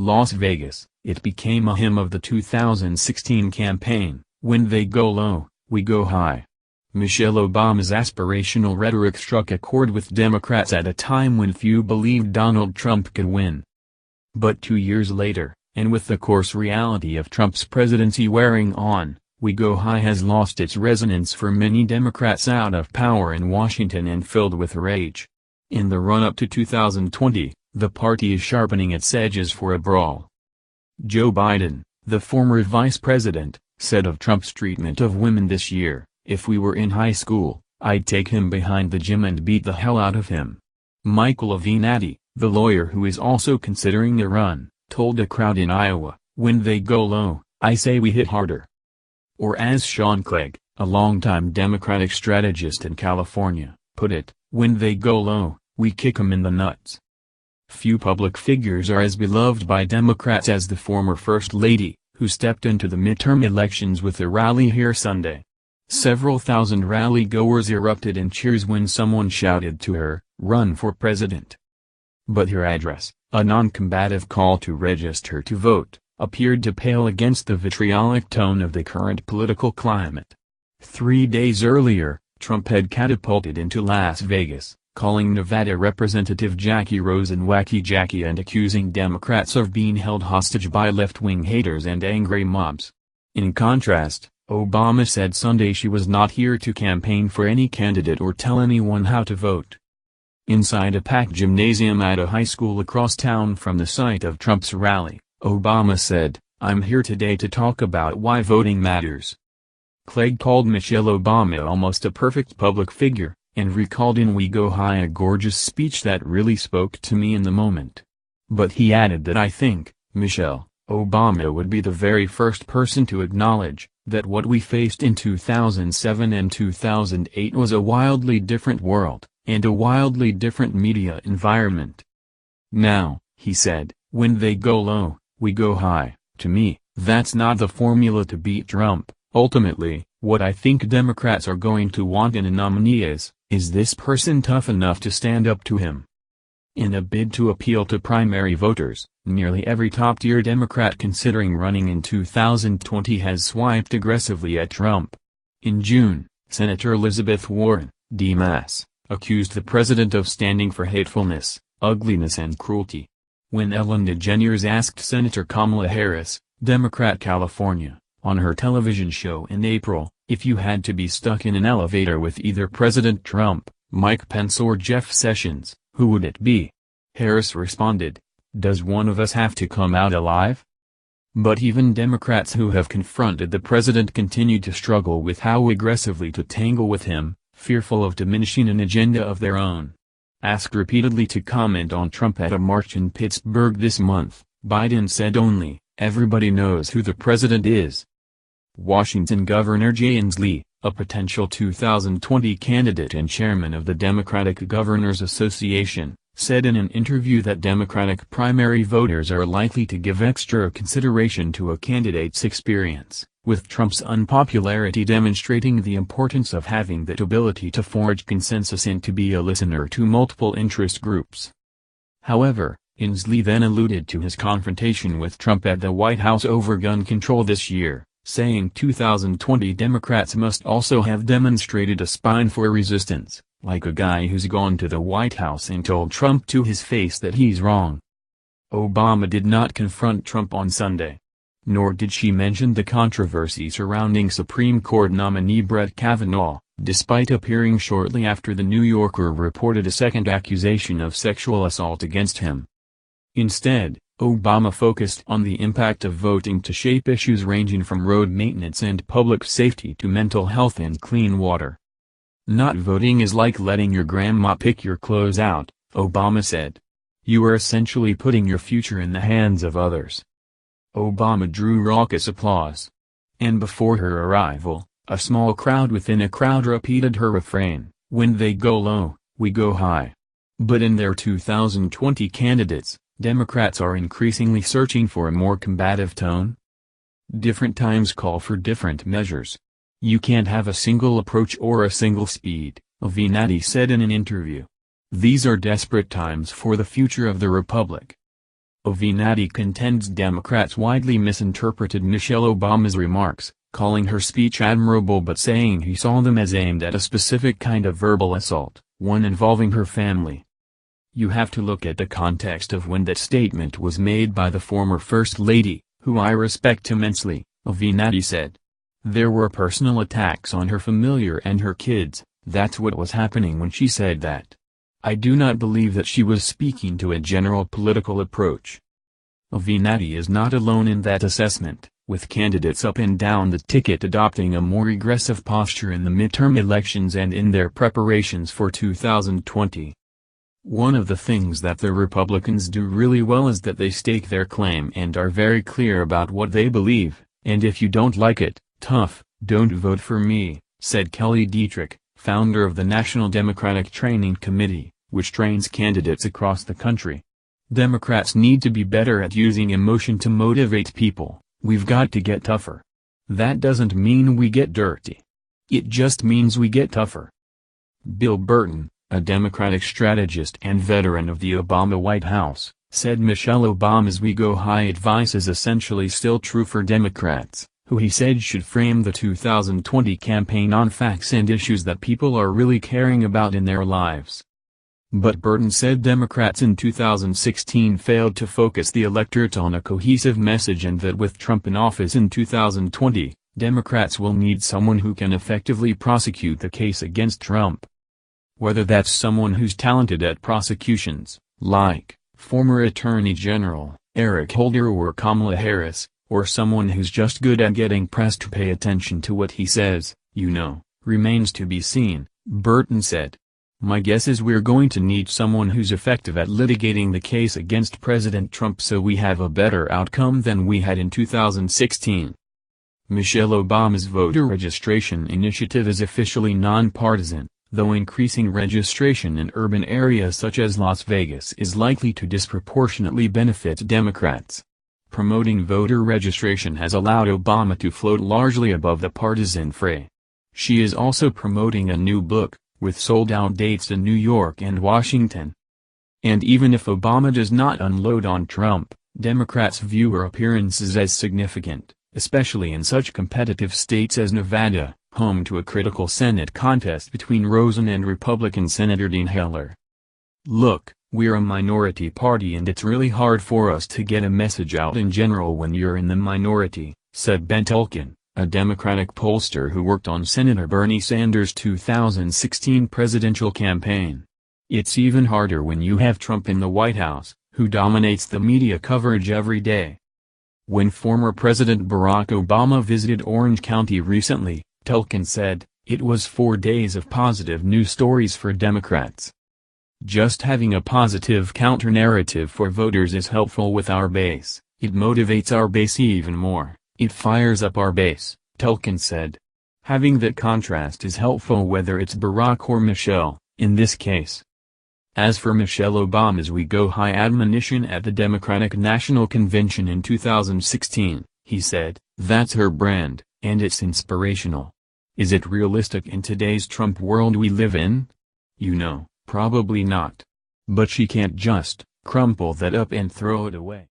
Las Vegas. It became a hymn of the 2016 campaign, "When they go low, we go high." Michelle Obama's aspirational rhetoric struck a chord with Democrats at a time when few believed Donald Trump could win. But 2 years later, and with the coarse reality of Trump's presidency wearing on, "We Go High" has lost its resonance for many Democrats out of power in Washington and filled with rage. In the run-up to 2020, the party is sharpening its edges for a brawl. Joe Biden, the former vice president, said of Trump's treatment of women this year, "If we were in high school, I'd take him behind the gym and beat the hell out of him." Michael Avenatti, the lawyer who is also considering the run, told a crowd in Iowa, "When they go low, I say we hit harder." Or as Sean Clegg, a longtime Democratic strategist in California, put it, "When they go low, we kick 'em in the nuts." Few public figures are as beloved by Democrats as the former First Lady, who stepped into the midterm elections with a rally here Sunday. Several thousand rally-goers erupted in cheers when someone shouted to her, "Run for president." But her address, a non-combative call to register to vote, appeared to pale against the vitriolic tone of the current political climate. 3 days earlier, Trump had catapulted into Las Vegas, calling Nevada Representative Jackie Rosen Wacky Jackie and accusing Democrats of being held hostage by left-wing haters and angry mobs. In contrast, Obama said Sunday she was not here to campaign for any candidate or tell anyone how to vote. Inside a packed gymnasium at a high school across town from the site of Trump's rally, Obama said, "I'm here today to talk about why voting matters." Clegg called Michelle Obama almost a perfect public figure, and recalled in "We Go High" a gorgeous speech that really spoke to me in the moment. But he added that "I think, Michelle, Obama would be the very first person to acknowledge that what we faced in 2007 and 2008 was a wildly different world, and a wildly different media environment." Now, he said, "When they go low, we go high. To me, that's not the formula to beat Trump. Ultimately, what I think Democrats are going to want in a nominee is this person tough enough to stand up to him?" In a bid to appeal to primary voters, nearly every top-tier Democrat considering running in 2020 has swiped aggressively at Trump. In June, Senator Elizabeth Warren, D.Mass., accused the president of standing for hatefulness, ugliness and cruelty. When Ellen DeGeneres asked Senator Kamala Harris, Democrat California, on her television show in April, if you had to be stuck in an elevator with either President Trump, Mike Pence or Jeff Sessions, who would it be? Harris responded, "Does one of us have to come out alive?" But even Democrats who have confronted the president continue to struggle with how aggressively to tangle with him, fearful of diminishing an agenda of their own. Asked repeatedly to comment on Trump at a march in Pittsburgh this month, Biden said only, "Everybody knows who the president is." Washington Governor Jay Inslee, a potential 2020 candidate and chairman of the Democratic Governors Association, said in an interview that Democratic primary voters are likely to give extra consideration to a candidate's experience, with Trump's unpopularity demonstrating the importance of having that ability to forge consensus and to be a listener to multiple interest groups. However, Inslee then alluded to his confrontation with Trump at the White House over gun control this year, saying 2020 Democrats must also have demonstrated a spine for resistance, like a guy who's gone to the White House and told Trump to his face that he's wrong. Obama did not confront Trump on Sunday. Nor did she mention the controversy surrounding Supreme Court nominee Brett Kavanaugh, despite appearing shortly after The New Yorker reported a second accusation of sexual assault against him. Instead, Obama focused on the impact of voting to shape issues ranging from road maintenance and public safety to mental health and clean water. "Not voting is like letting your grandma pick your clothes out," Obama said. "You are essentially putting your future in the hands of others." Obama drew raucous applause. And before her arrival, a small crowd within a crowd repeated her refrain, "When they go low, we go high." But in their 2020 candidates, Democrats are increasingly searching for a more combative tone. Different times call for different measures. You can't have a single approach or a single speed, Avenatti said in an interview. These are desperate times for the future of the republic. Avenatti contends Democrats widely misinterpreted Michelle Obama's remarks, calling her speech admirable but saying he saw them as aimed at a specific kind of verbal assault, one involving her family. You have to look at the context of when that statement was made by the former First Lady, who I respect immensely, Avenatti said. There were personal attacks on her familiar and her kids, that's what was happening when she said that. I do not believe that she was speaking to a general political approach. Avenatti is not alone in that assessment, with candidates up and down the ticket adopting a more aggressive posture in the midterm elections and in their preparations for 2020. One of the things that the Republicans do really well is that they stake their claim and are very clear about what they believe, and if you don't like it, tough, don't vote for me, said Kelly Dietrich, founder of the National Democratic Training Committee, which trains candidates across the country. Democrats need to be better at using emotion to motivate people. We've got to get tougher. That doesn't mean we get dirty. It just means we get tougher. Bill Burton, a Democratic strategist and veteran of the Obama White House, said Michelle Obama's "we go high" advice is essentially still true for Democrats, who he said should frame the 2020 campaign on facts and issues that people are really caring about in their lives. But Burton said Democrats in 2016 failed to focus the electorate on a cohesive message and that with Trump in office in 2020, Democrats will need someone who can effectively prosecute the case against Trump. Whether that's someone who's talented at prosecutions, like former Attorney General Eric Holder or Kamala Harris, or someone who's just good at getting press to pay attention to what he says, remains to be seen, Burton said. My guess is we're going to need someone who's effective at litigating the case against President Trump so we have a better outcome than we had in 2016. Michelle Obama's voter registration initiative is officially nonpartisan, though increasing registration in urban areas such as Las Vegas is likely to disproportionately benefit Democrats. Promoting voter registration has allowed Obama to float largely above the partisan fray. She is also promoting a new book, with sold-out dates in New York and Washington. And even if Obama does not unload on Trump, Democrats view her appearances as significant, especially in such competitive states as Nevada, home to a critical Senate contest between Rosen and Republican Senator Dean Heller. Look, we're a minority party and it's really hard for us to get a message out in general when you're in the minority, said Ben Tulkin, a Democratic pollster who worked on Senator Bernie Sanders' 2016 presidential campaign. It's even harder when you have Trump in the White House, who dominates the media coverage every day. When former President Barack Obama visited Orange County recently, Tulkin said, it was 4 days of positive news stories for Democrats. Just having a positive counter-narrative for voters is helpful with our base. It motivates our base even more. It fires up our base, Tulkin said. Having that contrast is helpful whether it's Barack or Michelle, in this case. As for Michelle Obama's "we go high" admonition at the Democratic National Convention in 2016, he said, that's her brand, and it's inspirational. Is it realistic in today's Trump world we live in? Probably not. But she can't just crumple that up and throw it away.